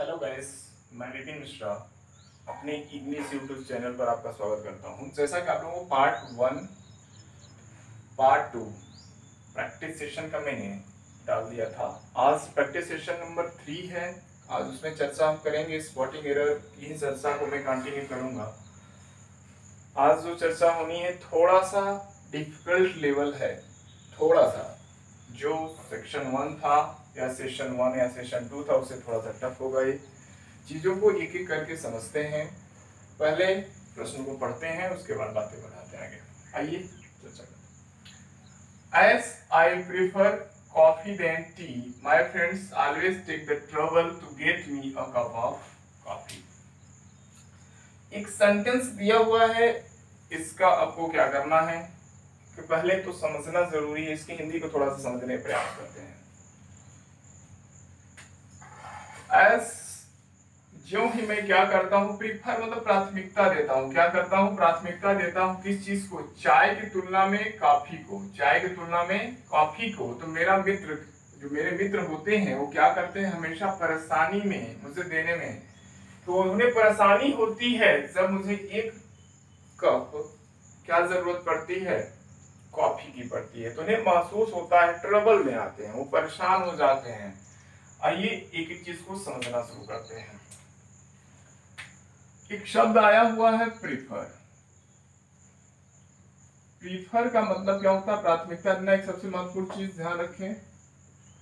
Hello guys, मैं नितिन मिश्रा अपने English YouTube channel पर आपका स्वागत करता हूं। जैसा कि आप लोगों को पार्ट 1, पार्ट 2 प्रैक्टिस सेशन का मैंने डाल दिया था। आज प्रैक्टिस सेशन नंबर 3 है। आज उसमें चर्चा हम करेंगे स्पॉटिंग एरर की। चर्चा को मैं कंटिन्यू करूंगा। आज जो चर्चा होनी है थोड़ा सा डिफिकल्ट लेवल है, थोड़ा सा जो सेक्शन 1 था या सेशन 1 या सेशन 2 था उससे थोड़ा सा टफ होगा। ये चीजों को एक एक करके समझते हैं। पहले प्रश्न को पढ़ते हैं, उसके बाद बातें बढ़ाते हैं आगे। आइए चर्चा करते हैं। As I prefer coffee than tea, my friends always take the trouble to get me a cup of coffee. एक सेंटेंस दिया हुआ है, इसका आपको क्या करना है कि पहले तो समझना जरूरी है। इसकी हिंदी को थोड़ा सा समझने का प्रयास करते हैं। एस जो ही मैं क्या करता हूँ, प्रीफर मतलब प्राथमिकता देता हूँ। क्या करता हूँ? प्राथमिकता देता हूँ किस चीज को? चाय की तुलना में कॉफी को। चाय की तुलना में कॉफी को। तो मेरा मित्र, जो मेरे मित्र होते हैं, वो क्या करते हैं? हमेशा परेशानी में मुझे देने में, तो उन्हें परेशानी होती है जब मुझे एक कप क्या जरूरत पड़ती है? कॉफी की पड़ती है। तो उन्हें महसूस होता है, ट्रबल में आते हैं, वो परेशान हो जाते हैं। आइए एक एक चीज को समझना शुरू करते हैं। एक शब्द आया हुआ है प्रीफर। प्रीफर का मतलब क्या होता है? प्राथमिकता देना। एक सबसे महत्वपूर्ण चीज ध्यान रखें,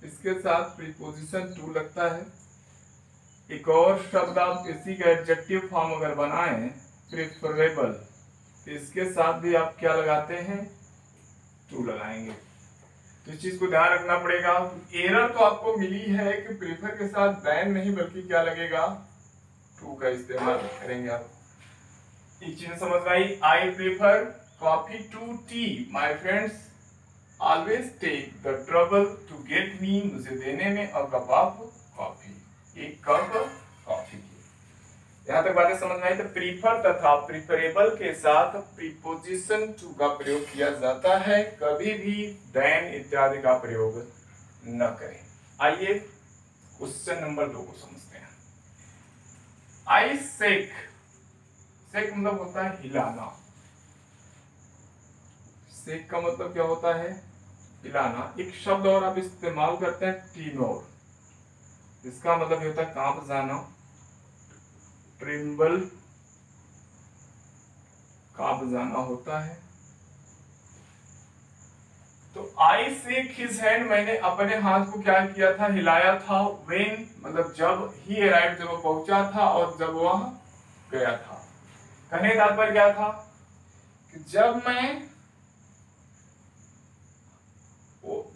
इसके साथ प्रीपोजिशन टू लगता है। एक और शब्द आप इसी का एडजेक्टिव फॉर्म अगर बनाएं, प्रेफरेबल, तो इसके साथ भी आप क्या लगाते हैं? टू लगाएंगे। तो इस चीज को ध्यान रखना पड़ेगा। एरर तो आपको मिली है कि प्रेफर के साथ देन नहीं बल्कि क्या लगेगा? टू का इस्तेमाल करेंगे आप। एक चीज समझ आई। I prefer coffee to tea, my friends always take the trouble to get me, मुझे देने में अ कप ऑफ कॉफी, एक कप कॉफी की। यहां तक बातें समझ में आई। तो प्रीफर तथा प्रीफरेबल के साथ प्रीपोजिशन टू का प्रयोग किया जाता है, कभी भी देन इत्यादि का प्रयोग न करें। आइए क्वेश्चन नंबर 2 को समझते हैं। आई शेक, शेक मतलब होता है हिलाना। शेक का मतलब क्या होता है? हिलाना। एक शब्द और आप इस्तेमाल करते हैं टीनोर, इसका मतलब होता है कांप जाना। ट्रिम्बल, कांप जाना होता है। तो आई शेक हिज हैंड, मैंने अपने हाथ को क्या किया था? हिलाया था। व्हेन मतलब जब, ही अराइव्ड जब वो पहुंचा था, और जब वह गया था। कहने का तात्पर्य क्या था कि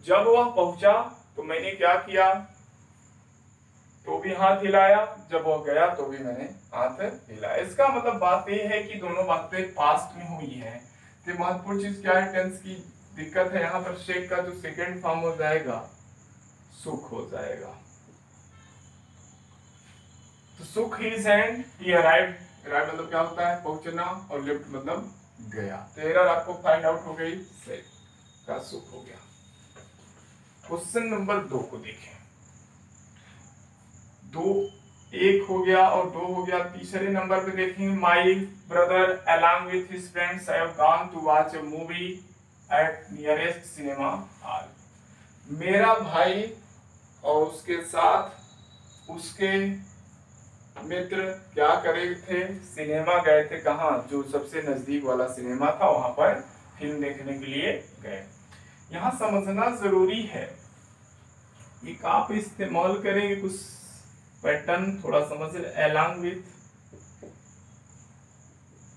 जब वह पहुंचा तो मैंने क्या किया? तो भी हाथ हिलाया। जब वो गया तो भी मैंने हाथ हिलाया। इसका मतलब बात यह है कि दोनों बातें पास्ट में हुई है। तो महत्वपूर्ण चीज क्या है? टेंस की दिक्कत है। यहाँ पर शेक का जो सेकंड फॉर्म हो जाएगा, सुख हो जाएगा। तो सुख हिज हैंड, ही अराइव्ड, अराइव्ड मतलब क्या होता है? पहुंचना, और लिफ्ट मतलब गया। तो एरर आपको फाइंड आउट हो गई, शेक का सुख हो गया। क्वेश्चन नंबर 2 को देखें। 2 1 हो गया और 2 हो गया। तीसरे नंबर पे देखेंगे। My brother along with his friends have gone to watch a movie at nearest cinema hall. मेरा भाई और उसके साथ उसके मित्र क्या करे थे? सिनेमा गए थे। कहाँ? जो सबसे नजदीक वाला सिनेमा था वहां पर फिल्म देखने के लिए गए। यहां समझना जरूरी है, एक आप इस्तेमाल करेंगे कुछ पैटर्न थोड़ा समझ ले। along with,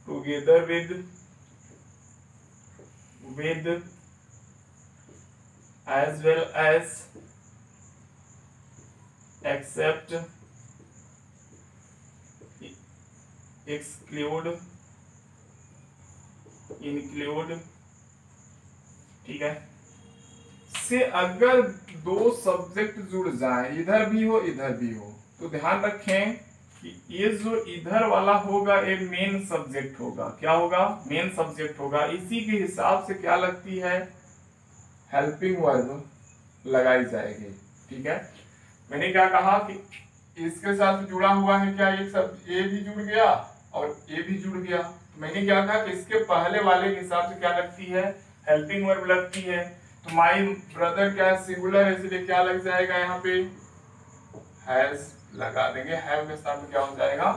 together with, as well as, except, exclude, include, ठीक है। से अगर दो सब्जेक्ट जुड़ जाए, इधर भी हो इधर भी हो, तो ध्यान रखें कि ये जो इधर वाला होगा ये मेन सब्जेक्ट होगा। क्या होगा? मेन सब्जेक्ट होगा। इसी के हिसाब से क्या लगती है? हेल्पिंग वर्ब लगाई जाएगी। ठीक है। मैंने क्या कहा कि इसके साथ जुड़ा हुआ है क्या, एक सब ए भी जुड़ गया और ए भी जुड़ गया। मैंने क्या कहा कि इसके पहले वाले के हिसाब से क्या लगती है, हेल्पिंग वर्ब लगती है। तो माई ब्रदर क्या है, सिंगुलर है, इसलिए क्या लग जाएगा यहाँ पे, हैज लगा देंगे। हैव के साथ क्या हो जाएगा,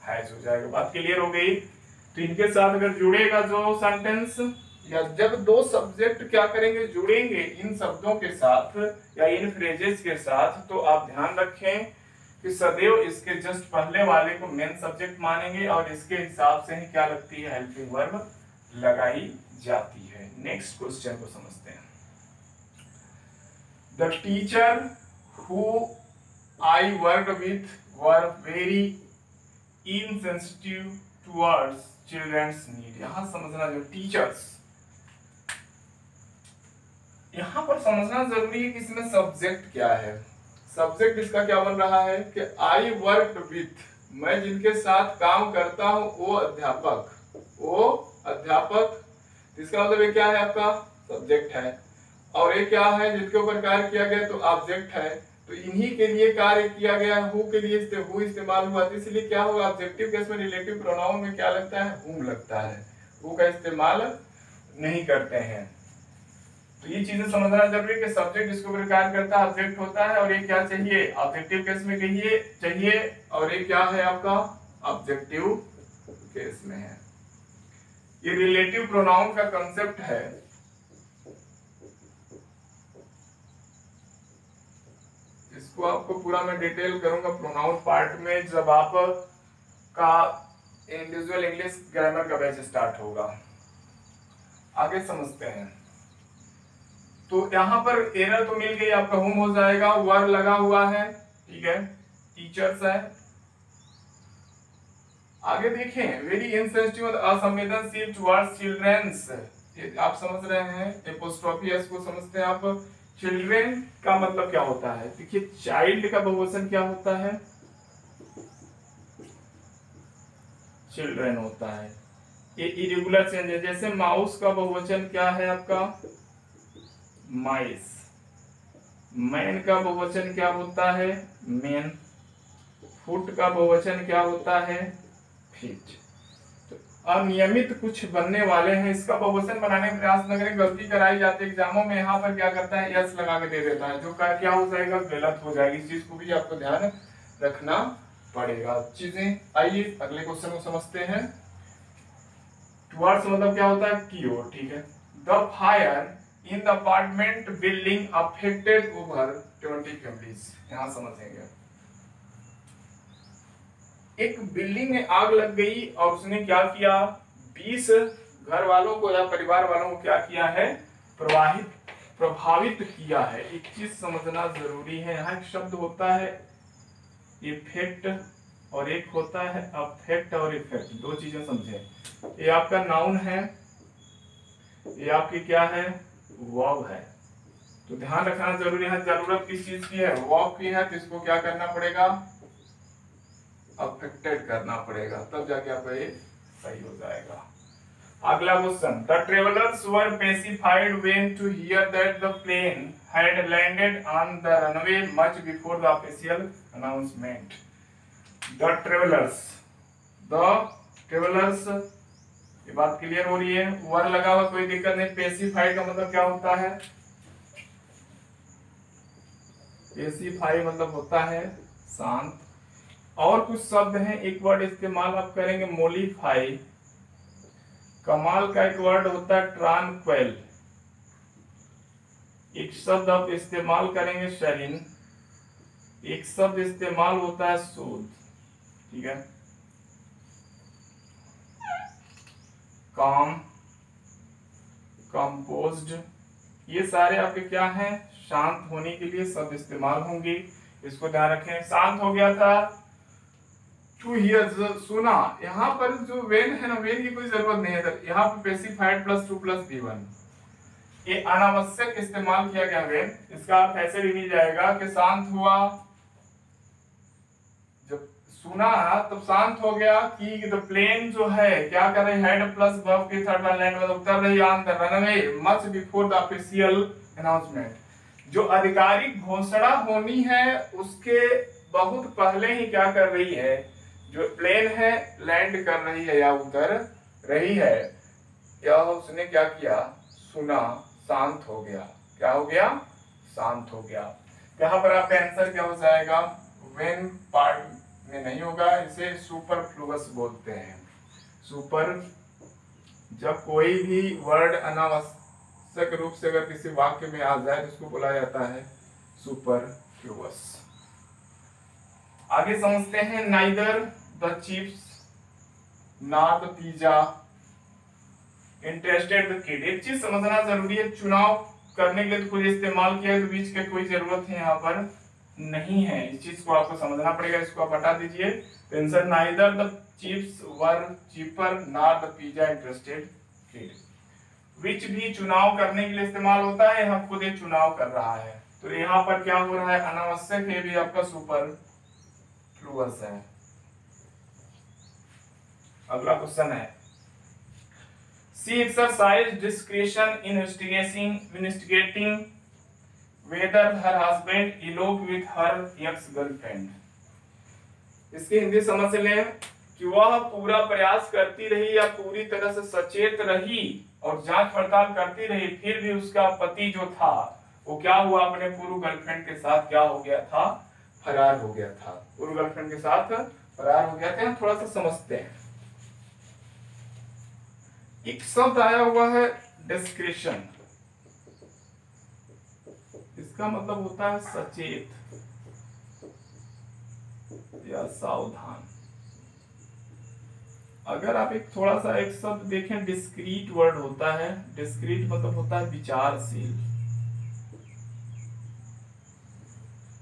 हैज हो जाएगा। बात क्लियर हो गई। तो इनके साथ अगर जुड़ेगा जो सेंटेंस, या जब दो सब्जेक्ट क्या करेंगे, जुड़ेंगे इन शब्दों के साथ या इन फ्रेजेस के साथ, तो आप ध्यान रखें कि सदैव इसके जस्ट पहले वाले को मेन सब्जेक्ट मानेंगे और इसके हिसाब से ही क्या लगती है, हेल्पिंग वर्ब लगाई जाती है। नेक्स्ट क्वेश्चन को समझते हैं। The teacher who I work with were very insensitive towards children's need. यहां समझना, जो टीचर्स, यहां पर समझना जरूरी है कि इसमें सब्जेक्ट क्या है। सब्जेक्ट इसका क्या बन रहा है कि आई वर्क विथ, मैं जिनके साथ काम करता हूं वो अध्यापक, वो अध्यापक। इसका मतलब ये क्या है, आपका सब्जेक्ट है। और ये क्या है, जिनके ऊपर कार्य किया गया, तो ऑब्जेक्ट है। तो इन्हीं के लिए कार्य किया गया, हु के लिए हु इस्तेमाल हुआ, इसलिए क्या होगा, ऑब्जेक्टिव केस में रिलेटिव प्रोनाउन में क्या लगता है, हुम लगता है। हु का इस्तेमाल नहीं करते हैं। तो ये चीजें समझना जरूरी है कि सब्जेक्ट इसके ऊपर कार्य करता है, ऑब्जेक्ट होता है, और ये क्या चाहिए, ऑब्जेक्टिव केस में चाहिए, और ये क्या है आपका, ऑब्जेक्टिव केस में है। ये रिलेटिव प्रोनाउन का कंसेप्ट है। इसको आपको पूरा मैं डिटेल करूंगा प्रोनाउन पार्ट में, जब आप का इंडिविजुअल इंग्लिश ग्रामर का बैच स्टार्ट होगा। आगे समझते हैं। तो यहाँ पर एरर तो मिल गई, आपका होम हो जाएगा, वर लगा हुआ है, ठीक है, टीचर्स है। आगे देखें, वेरी इनसेंसिटिव, असंवेदनशील टुवर्ड्स चिल्ड्रंस, आप समझ रहे हैं, एपोस्ट्रोफी एस को समझते हैं आप। चिल्ड्रन का मतलब क्या होता है, देखिए चाइल्ड का बहुवचन क्या होता है, चिल्ड्रन होता है। ये इरेगुलर चेंज है, जैसे माउस का बहुवचन क्या है आपका, माइस। मैन का बहुवचन क्या होता है, मेन। फुट का बहुवचन क्या होता है, फीट। तो अनियमित कुछ बनने वाले हैं, इसका बहुवचन बनाने का प्रयास न करें, गलती कराई जाती है एग्जामों में। यहाँ पर क्या करता है, यस लगा के दे देता है, जो क्या हो जाएगा, गलत हो जाएगी। इस चीज को भी आपको ध्यान रखना पड़ेगा। चीजें आइए अगले क्वेश्चन को समझते हैं। टुवर्ड्स मतलब क्या होता है, की ओर, ठीक है। The fire in the apartment building affected over 20 families. यहां समझेंगे, एक बिल्डिंग में आग लग गई और उसने क्या किया, 20 घर वालों को या परिवार वालों को क्या किया है, प्रभावित किया है। एक चीज समझना जरूरी है, यहाँ एक शब्द होता है इफेक्ट और एक होता है अफेक्ट और इफेक्ट, दो चीजें समझे। ये आपका नाउन है, ये आपकी क्या है, वर्ब है। तो ध्यान रखना जरूरी है, जरूरत किस चीज की है, वर्ब की है, तो इसको क्या करना पड़ेगा, अफेक्टेड करना पड़ेगा, तब जाके आपका ये सही हो जाएगा। अगला question, the travellers were pacified when to hear that the plane had landed on the runway much before the official announcement. The travellers, ये बात क्लियर हो रही है, वर लगा हुआ, कोई दिक्कत नहीं। पेसिफाइड का मतलब क्या होता है, पेसिफाई मतलब होता है शांत। और कुछ शब्द हैं, एक वर्ड इस्तेमाल आप करेंगे, मोलिफाई। कमाल का एक वर्ड होता है ट्रांक्वेल। एक शब्द आप इस्तेमाल करेंगे शरीन, एक शब्द इस्तेमाल होता है शोध, ठीक है। काम, कंपोज्ड, ये सारे आपके क्या हैं, शांत होने के लिए शब्द इस्तेमाल होंगे, इसको ध्यान रखें। शांत हो गया था, टू हियर सुना, यहाँ पर जो वेन है ना, वेन की कोई जरूरत नहीं है, यहाँ पर पेसिफाइड प्लस टू प्लस V1, ये अनावश्यक इस्तेमाल किया गया वेन। इसका अर्थ ऐसे भी मिल जाएगा कि शांत हुआ, जब सुना तब शांत हो गया, कि द प्लेन जो है क्या कर रही है, प्लस वर्ब की थर्ड वन लैंड में उतर रही on the runway much before the official announcement. जो आधिकारिक घोषणा होनी है उसके बहुत पहले ही क्या कर रही है, जो प्लेन है लैंड कर रही है या उतर रही है, या उसने क्या किया, सुना, शांत हो गया। क्या हो गया, शांत हो गया। यहाँ पर आपका आंसर क्या हो जाएगा, वेन पार्ट में नहीं होगा, इसे सुपरफ्लुअस बोलते हैं। सुपर, जब कोई भी वर्ड अनावश्यक रूप से अगर किसी वाक्य में आ जाए तो उसको बोला जाता है सुपरफ्लुअस। आगे समझते हैं, neither the chips not the pizza interested the kid. एक चीज समझना जरूरी है, चुनाव करने के लिए तो कुछ इस्तेमाल किया है तो बीच की कोई जरूरत है यहाँ पर नहीं है, इस चीज को आपको समझना पड़ेगा, इसको आप हटा दीजिए। Answer neither the chips were cheaper not the pizza interested kid. Which भी चुनाव करने के लिए इस्तेमाल होता है, यहाँ खुद एक चुनाव कर रहा है, तो यहाँ पर क्या हो रहा है, अनावश्यक है भी आपका सुपरफ्लुअस है। अगला क्वेश्चन है, She exercised discretion in investigating whether her husband eloped with her ex-girlfriend। इसकी हिंदी समझ लें कि वह पूरा प्रयास करती रही या पूरी तरह से सचेत रही और जांच पड़ताल करती रही, फिर भी उसका पति जो था वो क्या हुआ, अपने पूर्व गर्लफ्रेंड के साथ क्या हो गया था, फरार हो गया था। पूर्व गर्लफ्रेंड के साथ फरार हो गया था। थोड़ा सा समझते हैं, एक शब्द आया हुआ है डिस्क्रिशन, इसका मतलब होता है सचेत या सावधान। अगर आप एक थोड़ा सा एक शब्द देखें, डिस्क्रीट वर्ड होता है, डिस्क्रीट मतलब होता है विचारशील।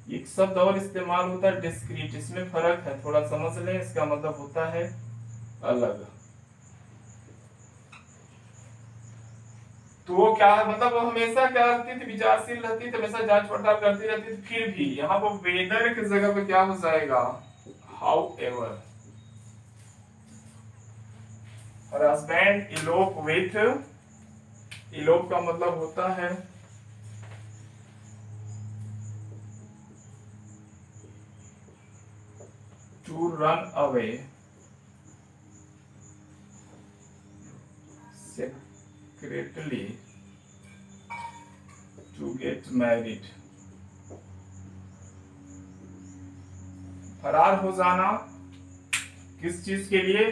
एक शब्द और इस्तेमाल होता है डिस्क्रीट, इसमें फर्क है, थोड़ा समझ लें, इसका मतलब होता है अलग। तो वो क्या मतलब, वो हमेशा क्या रहती थी, विचारशील रहती थी, हमेशा जांच पड़ताल करती रहती थी, फिर भी यहाँ पर वेदर की जगह पे क्या हो जाएगा, हाउएवर। और हस्बैंड इलोप विथ, इलोप का मतलब होता है to run away, secretly to get married। फरार हो जाना किस चीज के लिए,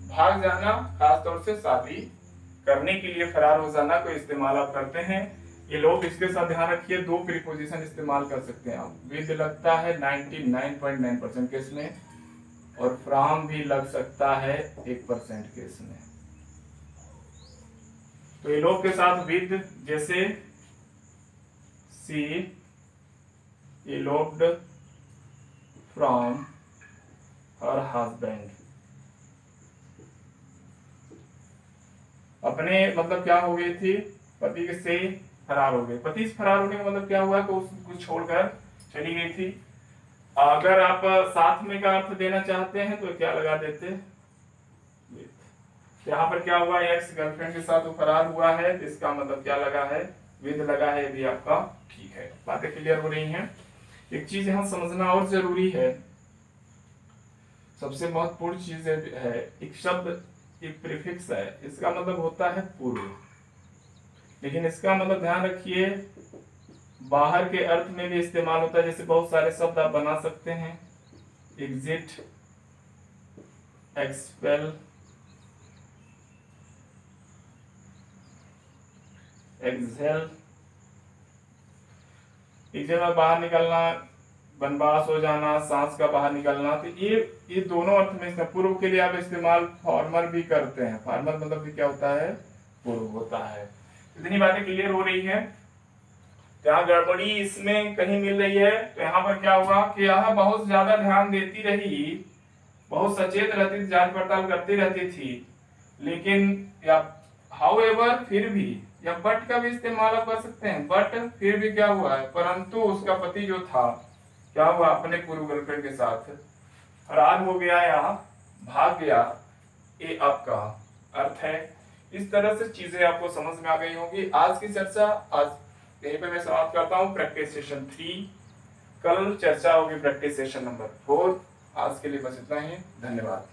भाग जाना, खासतौर से शादी करने के लिए फरार हो जाना को इस्तेमाल आप करते हैं। ये लोग इसके साथ ध्यान रखिए, दो प्रीपोजिशन इस्तेमाल कर सकते हैं आप। विद लगता है 99.9% केस में, और फ्रॉम भी लग सकता है 1% केस में। तो ये लोग के साथ विद, जैसे सी eloped from her husband, अपने मतलब क्या हो गई थी, पति से फरार हो गई। पति से फरार होने का मतलब क्या हुआ, तो उसको छोड़कर चली गई थी। अगर आप साथ में का अर्थ देना चाहते हैं तो क्या लगा देते, यहाँ पर क्या हुआ, एक्स गर्लफ्रेंड के साथ वो फरार हुआ है, तो इसका मतलब क्या लगा है, विद लगा है, भी आपका ठीक है। बातें क्लियर हो रही हैं। एक चीज यहाँ समझना और जरूरी है, सबसे महत्वपूर्ण चीज है, एक शब्द एक प्रीफिक्स है, इसका मतलब होता है पूर्व, लेकिन इसका मतलब ध्यान रखिए बाहर के अर्थ में भी इस्तेमाल होता है। जैसे बहुत सारे शब्द आप बना सकते हैं, एग्जिट, एक्सपेल, एक्सेल, एक जगह बाहर निकलना, वनवास हो जाना, सांस का बाहर निकलना, तो ये दोनों अर्थ में पूर्व के लिए आप इस्तेमाल फॉर्मर भी करते हैं। फॉर्मर मतलब भी क्या होता है, पूर्व होता है। इतनी बातें क्लियर हो रही है। यहाँ गड़बड़ी इसमें कहीं मिल रही है, तो यहाँ पर क्या हुआ कि यहाँ बहुत ज्यादा ध्यान देती रही, बहुत सचेत रहती थी, जांच पड़ताल करती रहती थी, लेकिन या हाउएवर फिर भी, या बट का भी इस्तेमाल कर सकते हैं, बट फिर भी क्या हुआ है, परंतु उसका पति जो था क्या हुआ, अपने पूर्व गर्लफ्रेंड के साथ फरार हो गया या भाग गया, ये आपका अर्थ है। इस तरह से चीजें आपको समझ में आ गई होंगी। आज की चर्चा आज यहीं पे मैं समाप्त करता हूँ। प्रैक्टिस सेशन 3 कल चर्चा होगी प्रैक्टिस सेशन नंबर 4। आज के लिए बस इतना ही, धन्यवाद।